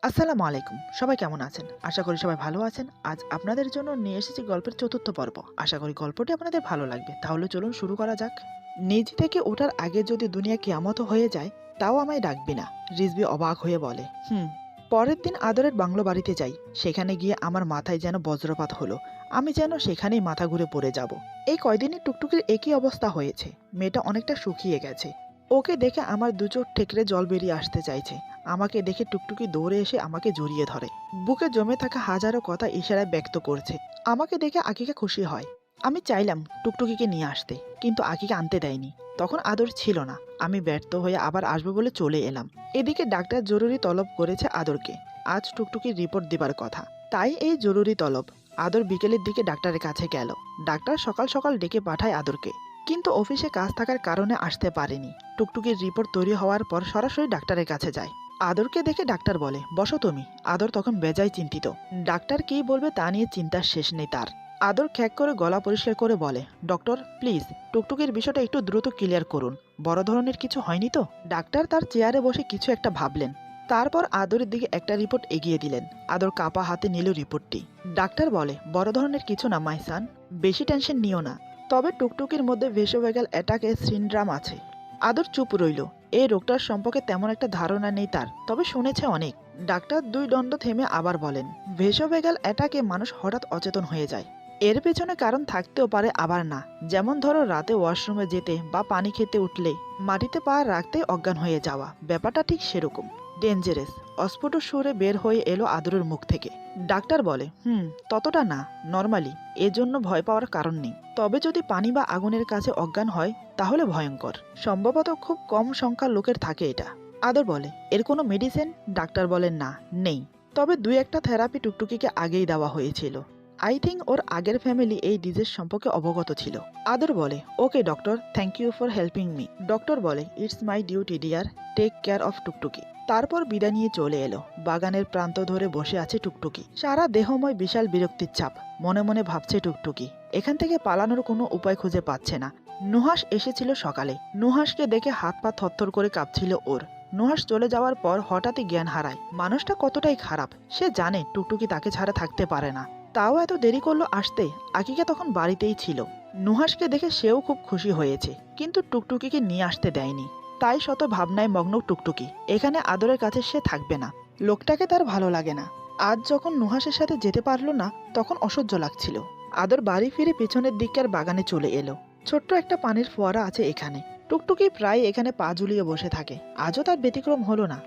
আসসালামু আলাইকুম। সবাই কেমন আছেন? আশা করি সবাই ভালো আছেন। আজ আপনাদের জন্য নিয়ে এসেছি গল্পের ৪র্থ পর্ব। আশা করি গল্পটি আপনাদের ভালো লাগবে। তাহলে চলুন শুরু করা যাক। নিজ থেকে ওঠার আগে যদি দুনিয়া কিয়ামত হয়ে যায়, তাও আমায় ডাকবি না। রিজভী অবাক হয়ে বলে, হুম। পরের দিন আদরের বাংলো বাড়িতে যাই। সেখানে গিয়ে আমার মাথায় যেন বজ্রপাত হলো। আমি যেন সেখানেই মাথা ঘুরে পড়ে যাব। এই কয়দিনই টুকটুকির একই অবস্থা হয়েছে। মেয়েটা অনেকটা শুকিয়ে গেছে। ওকে দেখে আমার দু চোখ ঠেকরে জল বেরিয়ে আসতে চাইছে। আমাকে দেখে টুকটুকি দৌড়ে এসে আমাকে জড়িয়ে ধরে। বুকে জমে থাকা হাজারো কথা ইশারায় ব্যক্ত করছে। আমাকে দেখে আকিকা খুশি হয়। আমি চাইলাম টুকটুকিকে নিয়ে আসতে, কিন্তু আকিকা আনতে দেয়নি। তখন আদর ছিল না। আমি ব্যর্থ হয়ে আবার আসবো বলে চলে এলাম। এদিকে ডাক্তার জরুরি তলব করেছে আদরকে। আজ টুকটুকির রিপোর্ট দিবার কথা। তাই এই জরুরি তলব। আদর বিকেলের দিকে ডাক্তারের কাছে গেল। ডাক্তার সকাল সকাল ডেকে পাঠায় আদরকে। কিন্তু অফিসে কাজ থাকার কারণে আসতে পারেনি। টুকটুকির রিপোর্ট তৈরি হওয়ার পর সরাসরি ডাক্তারের কাছে যায়। আদরকে দেখে ডাক্তার বলে, বসো তুমি। আদর তখন বেজায় চিন্তিত। ডাক্তার কী বলবে তা নিয়ে চিন্তার শেষ নেই তার। আদর খ্যাক করে গলা পরিষ্কার করে বলে, ডক্টর প্লিজ টুকটুকির বিষয়টা একটু দ্রুত ক্লিয়ার করুন। বড় ধরনের কিছু হয়নি তো? ডাক্তার তার চেয়ারে বসে কিছু একটা ভাবলেন। তারপর আদরের দিকে একটা রিপোর্ট এগিয়ে দিলেন। আদর কাপা হাতে নিল রিপোর্টটি। ডাক্তার বলে, বড় ধরনের কিছু না মাই সান, বেশি টেনশন নিও না। তবে টুকটুকির মধ্যে ভেসোভেগাল অ্যাটাকের সিনড্রাম আছে। আদর চুপ রইল। এই রোগটার সম্পর্কে তেমন একটা ধারণা নেই তার, তবে শুনেছে অনেক। ডাক্তার দুই দণ্ড থেমে আবার বলেন, ভেসোভেগাল অ্যাটাকে মানুষ হঠাৎ অচেতন হয়ে যায়। এর পেছনে কারণ থাকতেও পারে, আবার না। যেমন ধরো রাতে ওয়াশরুমে যেতে বা পানি খেতে উঠলে মাটিতে পা রাখতে অজ্ঞান হয়ে যাওয়া, ব্যাপারটা ঠিক সেরকম ডেঞ্জারাস। অস্ফুট সুরে বের হয়ে এলো আদরের মুখ থেকে। ডাক্তার বলে, ততটা না, নর্মালি। এজন্য ভয় পাওয়ার কারণ নেই। তবে যদি পানি বা আগুনের কাছে অজ্ঞান হয় তাহলে ভয়ঙ্কর। সম্ভবত খুব কম সংখ্যার লোকের থাকে এটা। আদর বলে, এর কোনো মেডিসিন? ডাক্তার বলেন, না, নেই। তবে দুই একটা থেরাপি টুকটুকিকে আগেই দেওয়া হয়েছিল। আই থিঙ্ক ওর আগের ফ্যামিলি এই ডিজিজ সম্পর্কে অবগত ছিল। আদর বলে, okay doctor, thank you for helping me. Doctor বলে, it's my duty dear, take care of Tuktuki. তারপর বিদায় নিয়ে চলে এলো। বাগানের প্রান্ত ধরে বসে আছে টুকটুকি। সারা দেহময় বিশাল বিরক্তির ছাপ। মনে মনে ভাবছে টুকটুকি, এখান থেকে পালানোর কোনো উপায় খুঁজে পাচ্ছে না। নুহাস এসেছিল সকালে। নুহাসকে দেখে হাত পা থরথর করে কাঁপছিল ওর। নুহাস চলে যাওয়ার পর হঠাৎই জ্ঞান হারায়। মানুষটা কতটাই খারাপ সে জানে। টুকটুকি তাকে ছাড়া থাকতে পারে না। তাও এত দেরি করলো আসতে। আকিকা তখন বাড়িতেই ছিল। নুহাসকে দেখে সেও খুব খুশি হয়েছে, কিন্তু টুকটুকিকে নিয়ে আসতে দেয়নি। তাই শত ভাবনায় মগ্ন টুকটুকি। এখানে আদরের কাছে সে থাকবে না। লোকটাকে তার ভালো লাগে না। আজ যখন নুহাসের সাথে যেতে পারলো না, তখন অসহ্য লাগছিল। আদর বাড়ি ফিরে পেছনের দিককার বাগানে চলে এলো। ছোট্ট একটা পানির ফোয়ারা আছে এখানে। টুকটুকি প্রায় এখানে পা ঝুলিয়ে বসে থাকে। আজও তার ব্যতিক্রম হলো না।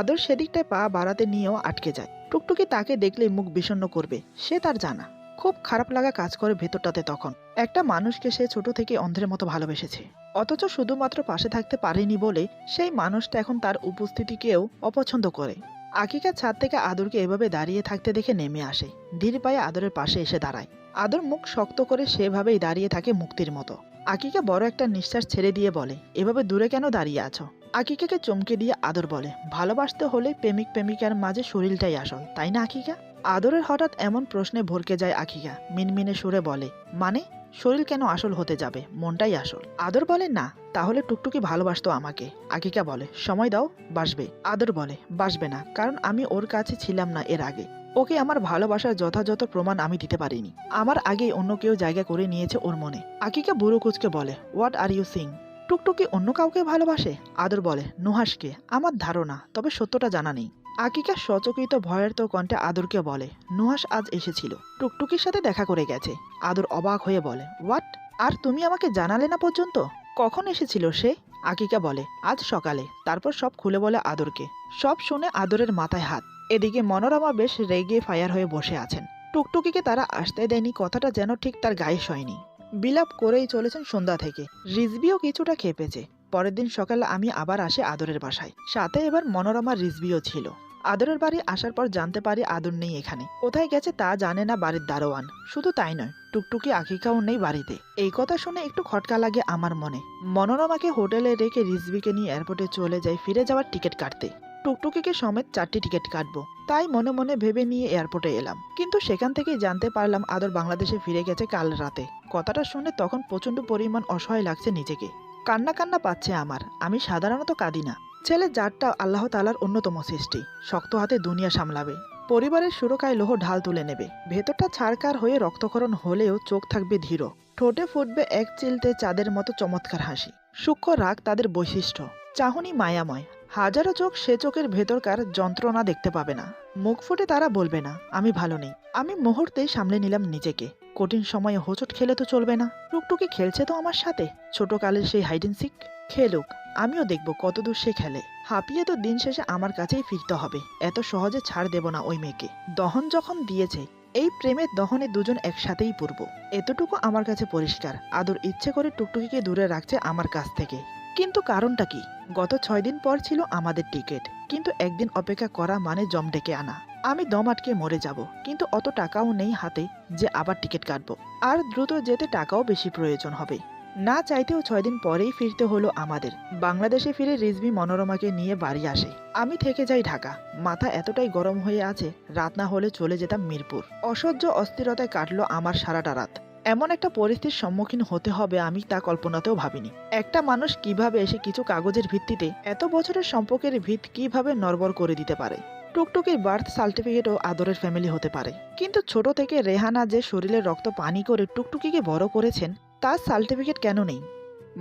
আদর সেদিকটায় পা বাড়াতে নিয়েও আটকে যায়। টুকটুকি তাকে দেখলে মুখ বিষণ্ণ করবে, সে তার জানা। খুব খারাপ লাগা কাজ করে ভেতরটাতে তখন। একটা মানুষকে সে ছোট থেকে অন্ধের মতো ভালোবেসেছে, অথচ শুধুমাত্র পাশে থাকতে পারেনি বলে সেই মানুষটা এখন তার উপস্থিতিকেও অপছন্দ করে। আকিকা ছাদ থেকে আদরকে এভাবে দাঁড়িয়ে থাকতে দেখে নেমে আসে। ধীর পায়ে আদরের পাশে এসে দাঁড়ায়। আদর মুখ শক্ত করে সেভাবেই দাঁড়িয়ে থাকে মুক্তির মতো। আকিকা বড় একটা নিঃশ্বাস ছেড়ে দিয়ে বলে, এভাবে দূরে কেন দাঁড়িয়ে আছো? আকিকাকে চমকে দিয়ে আদর বলে, ভালোবাসতে হলে প্রেমিক প্রেমিকার মাঝে শরীরটাই আসল, তাই না আকিকা? আদরের হঠাৎ এমন প্রশ্নে ভরকে যায় আকিকা। মিনমিনে সুরে বলে, মানে শরীর কেন আসল হতে যাবে, মনটাই আসল। আদর বলে, না, তাহলে টুকটুকি ভালোবাসতো আমাকে। আকিকা বলে, সময় দাও, বাসবে। আদর বলে, বাসবে না, কারণ আমি ওর কাছে ছিলাম না এর আগে। ওকে আমার ভালোবাসার যথাযথ প্রমাণ আমি দিতে পারিনি। আমার আগেই অন্য কেউ জায়গা করে নিয়েছে ওর মনে। আকিকা বুড়ো কুচকে বলে, হোয়াট আর ইউ সিং? টুকটুকি অন্য কাউকে ভালোবাসে? আদর বলে, নুহাসকে। আমার ধারণা, তবে সত্যটা জানা নেই। আকিকা সচকিত ভয়ের তো কণ্ঠে আদরকে বলে, নুহাস আজ এসেছিল, টুকটুকির সাথে দেখা করে গেছে। আদর অবাক হয়ে বলে, হোয়াট? আর তুমি আমাকে জানালে না পর্যন্ত? কখন এসেছিল সে? আকিকা বলে, আজ সকালে। তারপর সব খুলে বলে আদরকে। সব শুনে আদরের মাথায় হাত। এদিকে মনোরমা বেশ রেগে ফায়ার হয়ে বসে আছেন। টুকটুকিকে তারা আসতে দেয়নি কথাটা যেন ঠিক তার গায়ে সয়নি। বিলাপ করেই চলেছেন সন্ধ্যা থেকে। রিজবিও কিছুটা খেপেছে। পরের দিন সকালে আমি আবার আসি আদরের বাসায়। সাথে এবার মনোরমা রিজবিও ছিল। আদরের বাড়ি আসার পর জানতে পারি আদর নেই এখানে। কোথায় গেছে তা জানে না বাড়ির দারোয়ান। শুধু তাই নয়, টুকটুকি আকিকাও নেই বাড়িতে। এই কথা শুনে একটু খটকা লাগে আমার মনে। মনোরমাকে হোটেলে রেখে রিজবিকে নিয়ে এয়ারপোর্টে চলে যাই ফিরে যাওয়ার টিকিট কাটতে। টুকটুকিকে সমেত 4টি টিকিট কাটবো, তাই মনে মনে ভেবে নিয়ে এয়ারপোর্টে এলাম। কিন্তু সেখান থেকেই জানতে পারলাম আদর বাংলাদেশে ফিরে গেছে কাল রাতে। কথাটা শুনে তখন প্রচন্ড পরিমাণ অসহায় লাগছে নিজেকে। কান্না কান্না পাচ্ছে আমার। আমি সাধারণত কাঁদি না, ছেলে জাতটা আল্লাহ তাআলার অন্যতম সৃষ্টি, শক্ত হাতে দুনিয়া সামলাবে, পরিবারের সুরক্ষায় লোহ ঢাল তুলে নেবে, ভেতরটা ছারকার হয়ে রক্তক্ষরণ হলেও চোখ থাকবে ধীর, ঠোঁটে ফুটবে এক চিলতে চাঁদের মতো চমৎকার হাসি। সূক্ষ্ম রাগ তাদের বৈশিষ্ট্য, চাহনি মায়াময়, হাজারো চোখ সে চোখের ভেতরকার যন্ত্রণা দেখতে পাবে না। মুখ ফুটে তারা বলবে না আমি ভালো নেই। আমি মুহূর্তেই সামলে নিলাম নিজেকে। কঠিন সময়ে হোঁচট খেলে তো চলবে না। টুকটুকি খেলছে তো আমার সাথে, ছোটকালের সেই হাইড অ্যান্ড সিক। খেলুক, আমিও দেখব কতদূর সে খেলে। হাঁপিয়ে তো দিন শেষে আমার কাছেই ফিরতে হবে। এত সহজে ছাড় দেব না ওই মেয়েকে। দহন যখন দিয়েছে, এই প্রেমের দহনে দুজন একসাথেই পূর্ব। এতটুকু আমার কাছে পরিষ্কার, আদর ইচ্ছে করে টুকটুকিকে দূরে রাখছে আমার কাছ থেকে। কিন্তু কারণটা কি? গত 6 দিন পর ছিল আমাদের টিকিট, কিন্তু একদিন অপেক্ষা করা মানে জম ডেকে আনা। আমি দম আটকে মরে যাব, কিন্তু অত টাকাও নেই হাতে যে আবার টিকিট কাটবো। আর দ্রুত যেতে টাকাও বেশি প্রয়োজন হবে। না চাইতেও 6 দিন পরেই ফিরতে হলো আমাদের। বাংলাদেশে ফিরে রিজভি মনোরমাকে নিয়ে বাড়ি আসে। আমি থেকে যাই ঢাকা। মাথা এতটাই গরম হয়ে আছে, রাত না হলে চলে যেতাম মিরপুর। অসহ্য অস্থিরতায় কাটলো আমার সারাটা রাত। এমন একটা পরিস্থিতির সম্মুখীন হতে হবে আমি তা কল্পনাতেও ভাবিনি। একটা মানুষ কিভাবে এসে কিছু কাগজের ভিত্তিতে এত বছরের সম্পর্কের ভিত কিভাবে নড়বড় করে দিতে পারে। টুকটুকির বার্থ সার্টিফিকেটও আদরের ফ্যামিলি হতে পারে, কিন্তু ছোট থেকে রেহানা যে শরীরের রক্ত পানি করে টুকটুকিকে বড় করেছেন, তার সার্টিফিকেট কেন নেই?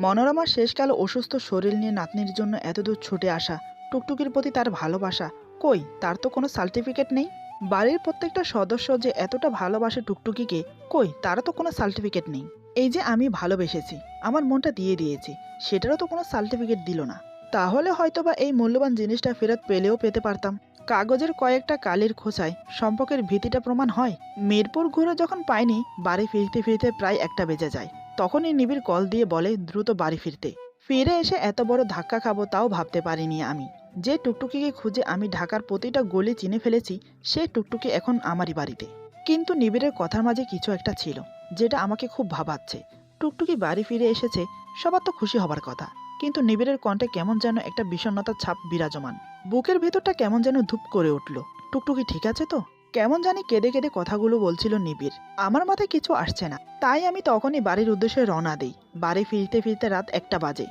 মনোরমার শেষকালে অসুস্থ শরীর নিয়ে নাতনির জন্য এতদূর ছুটে আসা, টুকটুকির প্রতি তার ভালোবাসা, কই তার তো কোনো সার্টিফিকেট নেই। বাড়ির প্রত্যেকটা সদস্য যে এতটা ভালোবাসে টুকটুকিকে, কই তারও তো কোনো সার্টিফিকেট নেই। এই যে আমি ভালোবেসেছি, আমার মনটা দিয়ে দিয়েছি, সেটারও তো কোনো সার্টিফিকেট দিল না। তাহলে হয়তোবা এই মূল্যবান জিনিসটা ফেরত পেলেও পেতে পারতাম। কাগজের কয়েকটা কালির খোঁচায় সম্পর্কের ভীতিটা প্রমাণ হয়। মিরপুর ঘুরে যখন পাইনি, বাড়ি ফিরতে ফিরতে প্রায় 1টা বেজে যায়। তখনই নিবিড় কল দিয়ে বলে দ্রুত বাড়ি ফিরতে। ফিরে এসে এত বড় ধাক্কা খাবো তাও ভাবতে পারিনি আমি। যে টুকটুকিকে খুঁজে আমি ঢাকার প্রতিটা গলি চিনে ফেলেছি, সে টুকটুকি এখন আমারই বাড়িতে। কিন্তু নিবিড়ের কথার মাঝে কিছু একটা ছিল, যেটা আমাকে খুব ভাবাচ্ছে। টুকটুকি বাড়ি ফিরে এসেছে, সবার তো খুশি হবার কথা, কিন্তু নিবিড়ের কণ্ঠে কেমন যেন একটা বিষণ্ণতার ছাপ বিরাজমান। বুকের ভেতরটা কেমন যেন ধূপ করে উঠল। টুকটুকি ঠিক আছে তো? কেমন জানি কেঁদে কেঁদে কথাগুলো বলছিল নিবিড়। আমার মাথায় কিছু আসছে না, তাই আমি তখনই বাড়ির উদ্দেশ্যে রওনা দিই। বাড়ি ফিরতে ফিরতে রাত 1টা বাজে।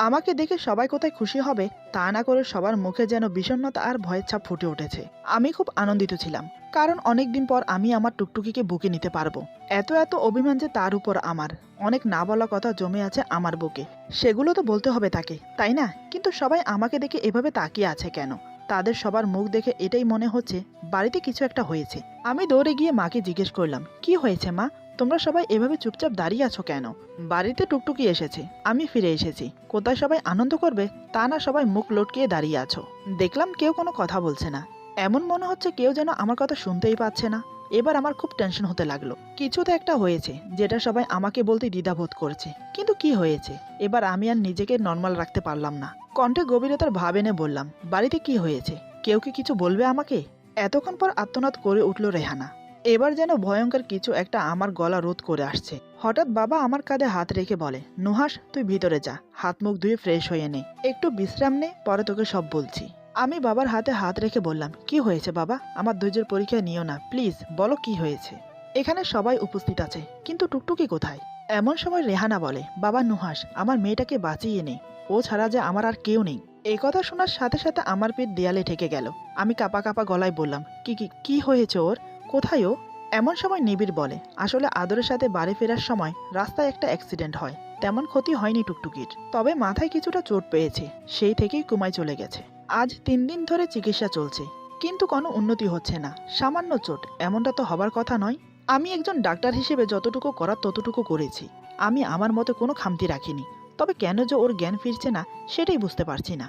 আমাকে দেখে সবাই কোথায় খুশি হবে তা না করে সবার মুখে যেন বিষণ্ণতা আর ভয়ের ছাপ ফুটে উঠেছে। আমি খুব আনন্দিত ছিলাম, কারণ অনেকদিন পর আমি আমার টুকটুকিকে বুকে নিতে পারবো। এত এত অভিমান যে তার উপর আমার। অনেক না বলা কথা জমে আছে আমার বুকে, সেগুলো তো বলতে হবে তাকে, তাই না? কিন্তু সবাই আমাকে দেখে এভাবে তাকিয়ে আছে কেন? তাদের সবার মুখ দেখে এটাই মনে হচ্ছে বাড়িতে কিছু একটা হয়েছে। আমি দৌড়ে গিয়ে মাকে জিজ্ঞেস করলাম, কি হয়েছে মা? তোমরা সবাই এভাবে চুপচাপ দাঁড়িয়ে আছো কেন? বাড়িতে টুকটুকি এসেছে, আমি ফিরে এসেছি, কোথায় সবাই আনন্দ করবে তা না সবাই মুখ লটকিয়ে দাঁড়িয়ে আছো। দেখলাম কেউ কোনো কথা বলছে না। এমন মনে হচ্ছে কেউ যেন আমার কথা শুনতেই পাচ্ছে না। এবার আমার খুব টেনশন হতে লাগলো। কিছু তো একটা হয়েছে, যেটা সবাই আমাকে বলতে দ্বিধাবোধ করছে। কিন্তু কি হয়েছে? এবার আমি আর নিজেকে নর্মাল রাখতে পারলাম না। কণ্ঠে গভীরতার ভাব এনে বললাম, বাড়িতে কি হয়েছে? কেউ কি কিছু বলবে আমাকে? এতক্ষণ পর আর্তনাদ করে উঠল রেহানা। এবার যেন ভয়ঙ্কর কিছু একটা আমার গলা রোধ করে আসছে। হঠাৎ বাবা আমার কাঁধে হাত রেখে বলে, নুহাস তুই ভিতরে যা, হাত মুখ ধুয়ে ফ্রেশ হয়ে নে, একটু বিশ্রাম নে, পরে তোকে সব বলছি। আমি বাবার হাতে হাত রেখে বললাম, কি হয়েছে বাবা? আমার ধৈর্যের পরীক্ষা নিও না প্লিজ, বলো কি হয়েছে। এখানে সবাই উপস্থিত আছে, কিন্তু টুকটুকি কোথায়? এমন সময় রেহানা বলে, বাবা নুহাস, আমার মেয়েটাকে বাঁচিয়ে নে, ও ছাড়া যে আমার আর কেউ নেই। এই কথা শোনার সাথে সাথে আমার পেট দেয়ালে ঠেকে গেল। আমি কাঁপা কাঁপা গলায় বললাম, কি কি কি হয়েছে ওর? কোথায় ও? এমন সময় নিবিড় বলে, আসলে আদরের সাথে বাড়ি ফেরার সময় রাস্তায় একটা অ্যাক্সিডেন্ট হয়। তেমন ক্ষতি হয়নি টুকটুকির, তবে মাথায় কিছুটা চোট পেয়েছে, সেই থেকেই কোমায় চলে গেছে। আজ 3 দিন ধরে চিকিৎসা চলছে, কিন্তু কোনো উন্নতি হচ্ছে না। সামান্য চোট, এমনটা তো হবার কথা নয়। আমি একজন ডাক্তার হিসেবে যতটুকু করার ততটুকু করেছি। আমি আমার মতে কোনো খামতি রাখিনি, তবে কেন যে ওর জ্ঞান ফিরছে না সেটাই বুঝতে পারছি না।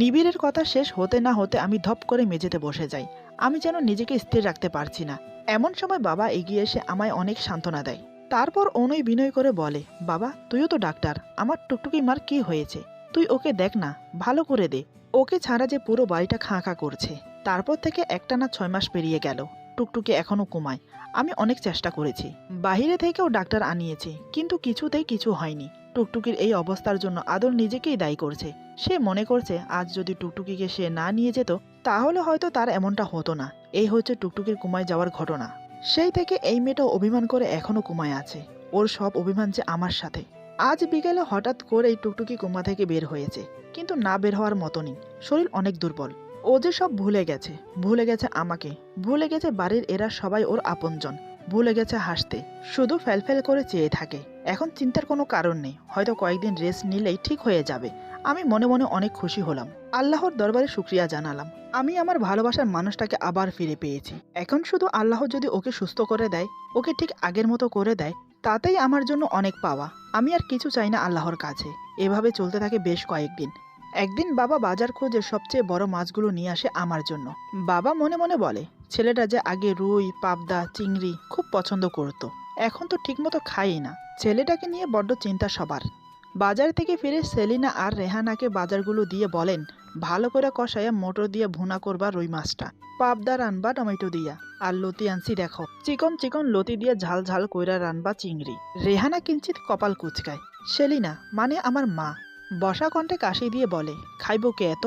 নিবিড়ের কথা শেষ হতে না হতে আমি ধপ করে মেঝেতে বসে যাই। আমি যেন নিজেকে স্থির রাখতে পারছি না। এমন সময় বাবা এগিয়ে এসে আমায় অনেক সান্ত্বনা দেয়। তারপর অনুই বিনয় করে বলে, বাবা তুইও তো ডাক্তার, আমার টুকটুকি মার কি হয়েছে? তুই ওকে দেখ না, ভালো করে দে। ওকে ছাড়া যে পুরো বাড়িটা খাঁ খাঁ করছে। তারপর থেকে একটানা 6 মাস পেরিয়ে গেল, টুকটুকি এখনো কোমায়। আমি অনেক চেষ্টা করেছি, বাহিরে থেকেও ডাক্তার আনিয়েছি, কিন্তু কিছুতেই কিছু হয়নি। টুকটুকির এই অবস্থার জন্য আদর নিজেকেই দায়ী করছে। সে মনে করছে আজ যদি টুকটুকিকে সে না নিয়ে যেত, তাহলে হয়তো তার এমনটা হতো না। এই হচ্ছে টুকটুকির কোমায় যাওয়ার ঘটনা। সেই থেকে এই মেয়েটা অভিমান করে এখনো কোমায় আছে। ওর সব অভিমান যে আমার সাথে। আজ বিকেলে হঠাৎ করেই টুকটুকি কোমা থেকে বের হয়েছে, কিন্তু না বের হওয়ার মতনই। শরীর অনেক দুর্বল। ও যে সব ভুলে গেছে আমাকে, ভুলে গেছে বাড়ির এরা সবাই ওর আপনজন, ভুলে গেছে হাসতে, শুধু ফ্যালফ্যাল করে চেয়ে থাকে। এখন চিন্তার কোনো কারণ নেই, হয়তো কয়েকদিন রেস্ট নিলেই ঠিক হয়ে যাবে। আমি মনে মনে অনেক খুশি হলাম, আল্লাহর দরবারে শুকরিয়া জানালাম। আমি আমার ভালোবাসার মানুষটাকে আবার ফিরে পেয়েছি। এখন শুধু আল্লাহ যদি ওকে সুস্থ করে দেয়, ওকে ঠিক আগের মতো করে দেয়, তাতেই আমার জন্য অনেক পাওয়া। আমি আর কিছু চাই না আল্লাহর কাছে। এভাবে চলতে থাকে বেশ কয়েকদিন। একদিন বাবা বাজার খোঁজে সবচেয়ে বড় মাছগুলো নিয়ে আসে আমার জন্য। বাবা মনে মনে বলে, ছেলেটা যে আগে রুই, পাবদা, চিংড়ি খুব পছন্দ করত, এখন তো ঠিকমতো খাই না। ছেলেটাকে নিয়ে বড্ড চিন্তা সবার। বাজার থেকে ফিরে সেলিনা আর রেহানাকে বাজারগুলো দিয়ে বলেন, ভালো করে কষাইয়া মোটর দিয়ে ভুনা করবা রুই মাছটা, পাবদা রানবা টমেটো দিয়া, আর লতি আনছি দেখো, চিকন চিকন লতি দিয়ে ঝাল ঝাল কইরা রানবা চিংড়ি। রেহানা কিঞ্চিত কপাল কুচকায়। সেলিনা মানে আমার মা বসা কণ্ঠে কাশি দিয়ে বলে, খাইবো কে এত?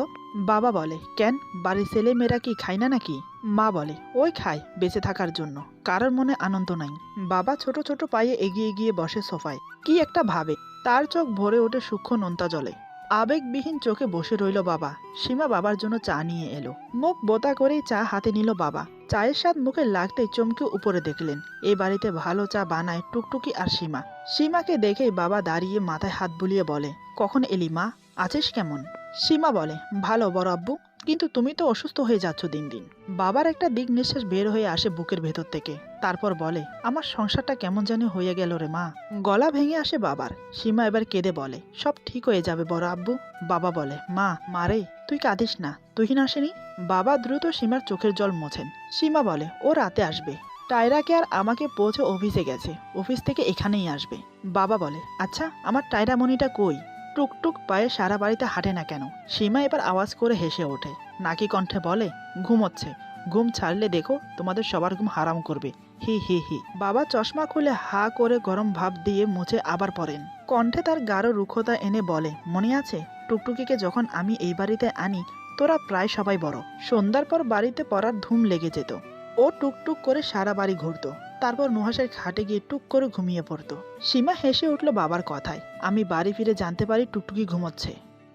বাবা বলে, কেন, বাড়ির ছেলে মেয়েরা কি খায় না নাকি? মা বলে, ওই খায় বেঁচে থাকার জন্য, কারোর মনে আনন্দ নাই। বাবা ছোট ছোট পায়ে এগিয়ে গিয়ে বসে সোফায়, কি একটা ভাবে। তার চোখ ভরে ওঠে সূক্ষ্ম নোনতা জলে। আবেগবিহীন চোখে বসে রইল বাবা। সীমা বাবার জন্য চা নিয়ে এলো। মুখ বোতা করেই চা হাতে নিল বাবা। চায়ের স্বাদ মুখে লাগতেই চমকে উপরে দেখলেন, এই বাড়িতে ভালো চা বানায় টুকটুকি আর সীমা। সীমাকে দেখেই বাবা দাঁড়িয়ে মাথায় হাত বুলিয়ে বলে, কখন এলি মা, আছিস কেমন? সীমা বলে, ভালো বড় আব্বু, কিন্তু তুমি তো অসুস্থ হয়ে যাচ্ছ দিন দিন। বাবার একটা দিক নিঃশ্বাস বের হয়ে আসে বুকের ভেতর থেকে। তারপর বলে, আমার সংসারটা কেমন জানি হয়ে গেল রে মা। গলা ভেঙে আসে বাবার। সীমা এবার কেঁদে বলে, সব ঠিক হয়ে যাবে বড় আব্বু। বাবা বলে, মা মারে তুই কাঁদিস না, তুহিন আসেনি? বাবা দ্রুত সীমার চোখের জল মোছেন। সীমা বলে, ও রাতে আসবে, টায়রাকে আর আমাকে পৌঁছে অফিসে গেছে, অফিস থেকে এখানেই আসবে। বাবা বলে, আচ্ছা আমার টায়রা মনিটা কই? টুকটুক পায়ে সারা বাড়িতে হাঁটে না কেন? সীমা এবার আওয়াজ করে হেসে ওঠে। নাকি কণ্ঠে বলে, ঘুমোচ্ছে, ঘুম ছাড়লে দেখো তোমাদের সবার ঘুম হারাম করবে, হি হি হি। বাবা চশমা খুলে হা করে গরম ভাব দিয়ে মুছে আবার পড়েন। কণ্ঠে তার গাঢ় রুক্ষতা এনে বলে, মনে আছে টুকটুকিকে যখন আমি এই বাড়িতে আনি, তোরা প্রায় সবাই বড়। সন্ধ্যার পর বাড়িতে পড়ার ধুম লেগে যেত। ও টুকটুক করে সারা বাড়ি ঘুরতো, তারপর নুহাসের খাটে গিয়ে টুক করে ঘুমিয়ে পড়তো। সীমা হেসে উঠল বাবার কথায়। আমি বাড়ি ফিরে জানতে পারি টুকটুকি ঘুমোচ্ছে।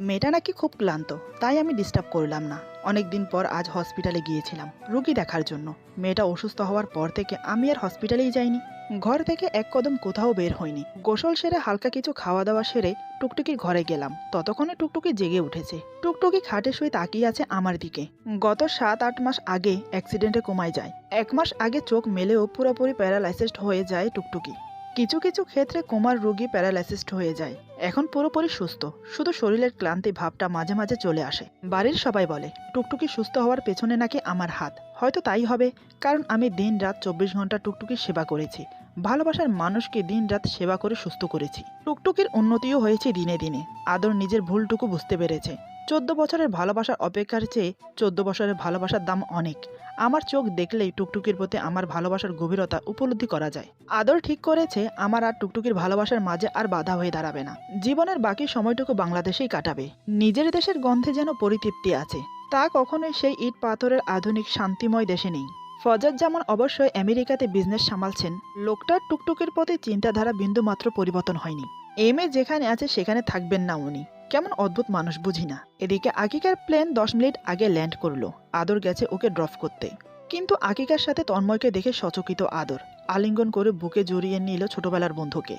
মেয়েটা নাকি খুব ক্লান্ত, তাই আমি ডিস্টার্ব করলাম না। অনেকদিন পর আজ হসপিটালে গিয়েছিলাম রুগী দেখার জন্য। মেয়েটা অসুস্থ হওয়ার পর থেকে আমি আর হসপিটালেই যাইনি। ঘর থেকে এক কদম কোথাও বের হয়নি। গোসল সেরে হালকা কিছু খাওয়া দাওয়া সেরে টুকটুকির ঘরে গেলাম। ততক্ষণে টুকটুকি জেগে উঠেছে। টুকটুকি খাটে শুয়ে তাকিয়ে আছে আমার দিকে। গত 7-8 মাস আগে অ্যাক্সিডেন্টে কমায় যায়। 1 মাস আগে চোখ মেলেও পুরোপুরি প্যারালাইসিসড হয়ে যায় টুকটুকি। কিছু কিছু ক্ষেত্রে কোমার রোগী প্যারালাইসিসড হয়ে যায়। এখন পুরোপুরি সুস্থ, শুধু শরীরের ক্লান্তি ভাবটা মাঝে মাঝে চলে আসে। বাড়ির সবাই বলে টুকটুকি সুস্থ হওয়ার পেছনে নাকি আমার হাত। হয়তো তাই হবে, কারণ আমি দিন রাত 24 ঘন্টা টুকটুকির সেবা করেছি। ভালোবাসার মানুষকে দিন রাত সেবা করে সুস্থ করেছি। টুকটুকির উন্নতিও হয়েছে দিনে দিনে। আদর নিজের ভুলটুকু বুঝতে পেরেছে। 14 বছরের ভালোবাসার অপেক্ষার চেয়ে 14 বছরের ভালোবাসার দাম অনেক। আমার চোখ দেখলেই টুকটুকির প্রতি আমার ভালোবাসার গভীরতা উপলব্ধি করা যায়। আদর ঠিক করেছে আমার আর টুকটুকির ভালোবাসার মাঝে আর বাধা হয়ে দাঁড়াবে না। জীবনের বাকি সময়টুকু বাংলাদেশেই কাটাবে। নিজের দেশের গন্ধে যেন পরিতৃপ্তি আছে। তা কখনোই সেই ইট পাথরের আধুনিক শান্তিময় দেশে নেই। ফজর যেমন অবশ্যই আমেরিকাতে বিজনেস সামালছেন, লোকটার টুকটুকির প্রতি চিন্তাধারা বিন্দুমাত্র পরিবর্তন হয়নি। এমএ যেখানে আছে সেখানে থাকবেন না উনি। কেমন অদ্ভুত মানুষ বুঝি না। এদিকে আকিকার প্লেন 10 মিনিট আগে ল্যান্ড করলো। আদর গেছে ওকে ড্রপ করতে, কিন্তু আকিকার সাথে তন্ময়কে দেখে সচকিত আদর আলিঙ্গন করে বুকে জড়িয়ে নিল ছোটবেলার বন্ধুকে।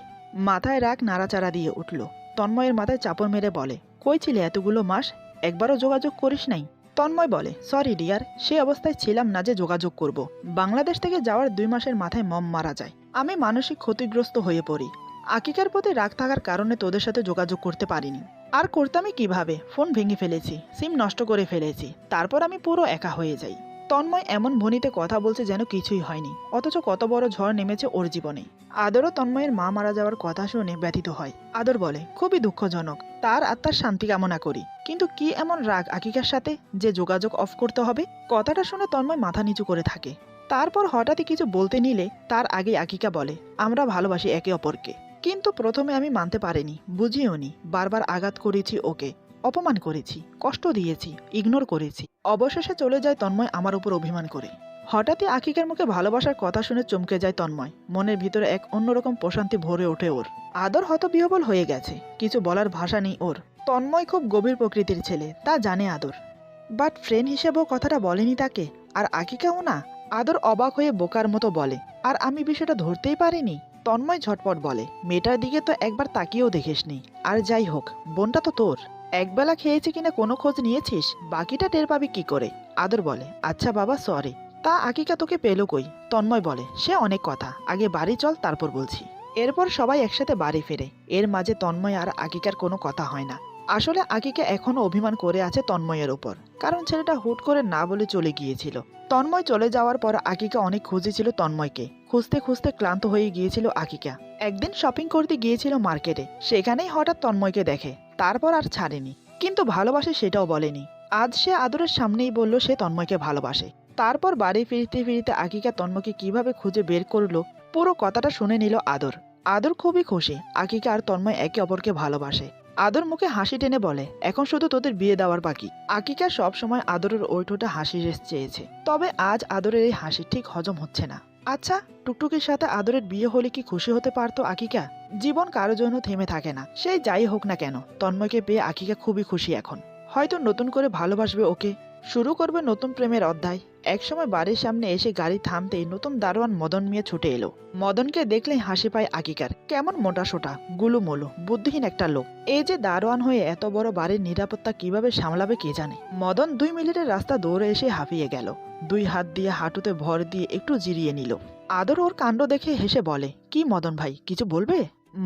মাথায় রাগ নাড়াচাড়া দিয়ে উঠল। তন্ময়ের মাথায় চাপড় মেরে বলে, কই ছিলে এতগুলো মাস, একবারও যোগাযোগ করিস নাই? তন্ময় বলে, সরি ডিয়ার, সে অবস্থায় ছিলাম না যে যোগাযোগ করব। বাংলাদেশ থেকে যাওয়ার 2 মাসের মাথায় মম মারা যায়। আমি মানসিক ক্ষতিগ্রস্ত হয়ে পড়ি। আকিকার প্রতি রাগ থাকার কারণে তোদের সাথে যোগাযোগ করতে পারিনি। আর করতামই কিভাবে? ফোন ভেঙে ফেলেছি, সিম নষ্ট করে ফেলেছি, তারপর আমি পুরো একা হয়ে যাই। তন্ময় এমন ভনিতে কথা বলছে যেন কিছুই হয়নি, অথচ কত বড় ঝড় নেমেছে ওর জীবনে। আদরও তন্ময়ের মা মারা যাওয়ার কথা শুনে ব্যথিত হয়। আদর বলে, খুবই দুঃখজনক, তার আত্মার শান্তি কামনা করি। কিন্তু কি এমন রাগ আকিকার সাথে যে যোগাযোগ অফ করতে হবে? কথাটা শুনে তন্ময় মাথা নিচু করে থাকে। তারপর হঠাৎই কিছু বলতে নিলে তার আগে আকিকা বলে, আমরা ভালোবাসি একে অপরকে। কিন্তু প্রথমে আমি মানতে পারিনি, বুঝিও নি। বারবার আঘাত করেছি ওকে, অপমান করেছি, কষ্ট দিয়েছি, ইগনোর করেছি। অবশেষে চলে যায় তন্ময় আমার উপর অভিমান করে। হঠাৎই আকিকার মুখে ভালোবাসার কথা শুনে চমকে যায় তন্ময়। মনের ভিতরে এক অন্যরকম প্রশান্তি ভরে ওঠে ওর। আদর হতবিহ্বল হয়ে গেছে, কিছু বলার ভাষা নেই ওর। তন্ময় খুব গভীর প্রকৃতির ছেলে, তা জানে আদর, বাট ফ্রেন্ড হিসেবেও কথাটা বলেনি তাকে। আর আকিকাও না। আদর অবাক হয়ে বোকার মতো বলে, আর আমি বিষয়টা ধরতেই পারিনি। তন্ময় ঝটপট বলে, মেয়েটার দিকে তো একবার তাকিয়েও দেখিসনি। আর যাই হোক, বোনটা তো তোর। একবেলা খেয়েছে কিনা কোনো খোঁজ নিয়েছিস? বাকিটা টের পাবি কি করে? আদর বলে, আচ্ছা বাবা, সরি। তা আকিকা তোকে পেলো কই? তন্ময় বলে, সে অনেক কথা, আগে বাড়ি চল, তারপর বলছি। এরপর সবাই একসাথে বাড়ি ফেরে। এর মাঝে তন্ময় আর আকিকার কোনো কথা হয় না। আসলে আকিকা এখনো অভিমান করে আছে তন্ময়ের উপর, কারণ ছেলেটা হুট করে না বলে চলে গিয়েছিল। তন্ময় চলে যাওয়ার পর আকিকা অনেক খুঁজেছিল তন্ময়কে। খুঁজতে খুঁজতে ক্লান্ত হয়ে গিয়েছিল আকিকা। একদিন শপিং করতে গিয়েছিল মার্কেটে, সেখানেই হঠাৎ তন্ময়কে দেখে। তারপর আর ছাড়েনি, কিন্তু ভালোবাসে সেটাও বলেনি। আজ সে আদরের সামনেই বলল সে তন্ময়কে ভালোবাসে। তারপর বাড়ি ফিরতে ফিরতে আকিকা তন্ময়কে কিভাবে খুঁজে বের করলো পুরো কথাটা শুনে নিল আদর। আদর খুবই খুশি, আকিকা আর তন্ময় একে অপরকে ভালোবাসে। আদর মুখে হাসি টেনে বলে, এখন শুধু তোদের বিয়ে দেওয়ার বাকি। আকিকা সব সময় আদরের ওই ঠোঁটে হাসি রেস চেয়েছে, তবে আজ আদরের এই হাসি ঠিক হজম হচ্ছে না। আচ্ছা, টুকটুকির সাথে আদরের বিয়ে হলে কি খুশি হতে পারতো আকিকা? জীবন কারো জন্য থেমে থাকে না, সেই যাই হোক না কেন। তন্ময়কে পেয়ে আকিকা খুবই খুশি এখন। হয়তো নতুন করে ভালোবাসবে ওকে, শুরু করবে নতুন প্রেমের অধ্যায়। একসময় বাড়ির সামনে এসে গাড়ি থামতেই নতুন দারোয়ান মদন মিয়া ছুটে এলো। মদনকে দেখলেই হাসি পায় আকিকার। কেমন মোটাসোটা, গুলুমুলু, বুদ্ধিহীন একটা লোক। এই যে দারোয়ান হয়ে এত বড় বাড়ির নিরাপত্তা কিভাবে সামলাবে কে জানে। মদন 2 মিনিটের রাস্তা দৌড়ে এসে হাঁপিয়ে গেল। 2 হাত দিয়ে হাঁটুতে ভর দিয়ে একটু জিরিয়ে নিল। আদর ওর কাণ্ড দেখে হেসে বলে, কি মদন ভাই, কিছু বলবে?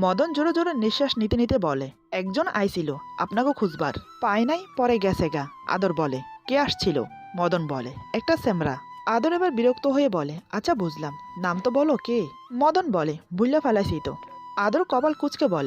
মদন জোরে জোরে নিঃশ্বাস নিতে নিতে বলে, একজন আইছিল আপনাকে খুঁজবার, পায় নাই, পরে গেছে গা। আদর বলে, কে আসছিল? মদন বলে, একটা সেমরা। আদর এবার বিরক্ত হয়ে বলে, আচ্ছা বুঝলাম, নাম তো বলো কে? মদন বলে, ভুল্লা ফেলাইছি তো। আদর কপাল কুঁচকে বলে,